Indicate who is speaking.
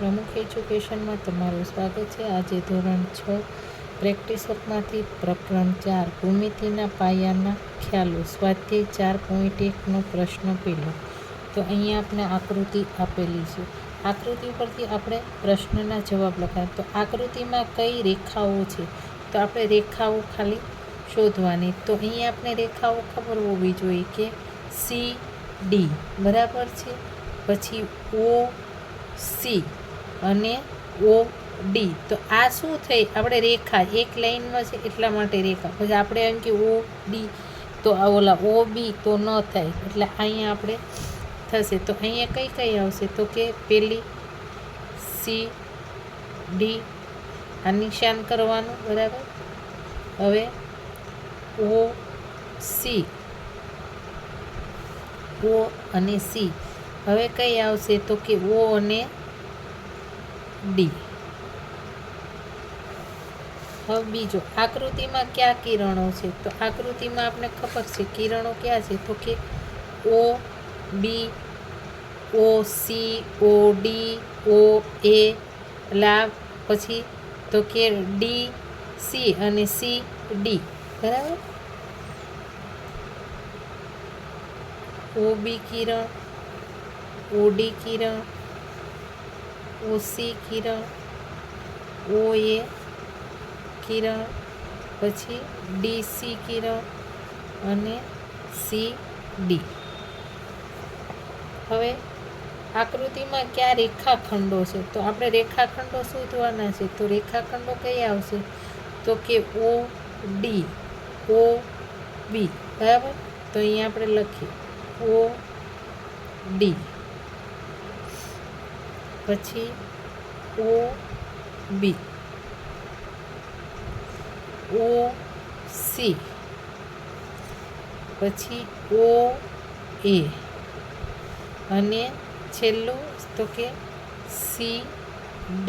Speaker 1: પ્રમુખ એજ્યુકેશનમાં તમારું સ્વાગત છે। આજે ધોરણ 6 પ્રેક્ટિસ વર્કમાંથી પ્રકરણ 4 ભૂમિતિના પાયાના ખ્યાલો સ્વાધ્યાય 4.1નો પ્રશ્ન પહેલો। તો અહીંયા આપણે આકૃતિ આપેલી છે। આકૃતિ પરથી આપણે પ્રશ્નના જવાબ લખાય। તો આકૃતિમાં કઈ રેખાઓ છે? તો આપણે રેખાઓ ખાલી શોધવાની। તો અહીંયા આપણે રેખાઓ ખબર હોવી જોઈએ કે CD બરાબર છે, પછી OC અને OD। તો આ શું થઈ? આપણે રેખા એક લાઈનમાં છે એટલા માટે રેખા। પછી આપણે એમ કે OD તો ઓલા OB તો ન થાય, એટલે અહીંયા આપણે થશે। તો અહીંયા કઈ કઈ આવશે? તો કે પેલી CD આ નિશાન કરવાનું બરાબર। હવે OC O અને C હવે કઈ આવશે? તો કે O અને D। હવે બીજો, આકૃતિમાં કયા કિરણો છે? તો આકૃતિમાં આપણે ખબર છે કિરણો ક્યાં છે? તો કે OB OC OD OA એટલે પછી તો કે DC અને CD બરાબર। OB કિરણ, OD કિરણ, OC કિરણ, OA કિરણ, પછી DC કિરણ અને CD। હવે આકૃતિમાં કયા રેખાખંડો છે? તો આપણે રેખાખંડો શોધવાના છે। તો રેખાખંડો કયા આવશે? તો કે OD OB બરાબર। તો અહીંયા આપણે લખીએ OD, પછી OB OC, પછી OA અને છેલ્લું તો કે CD।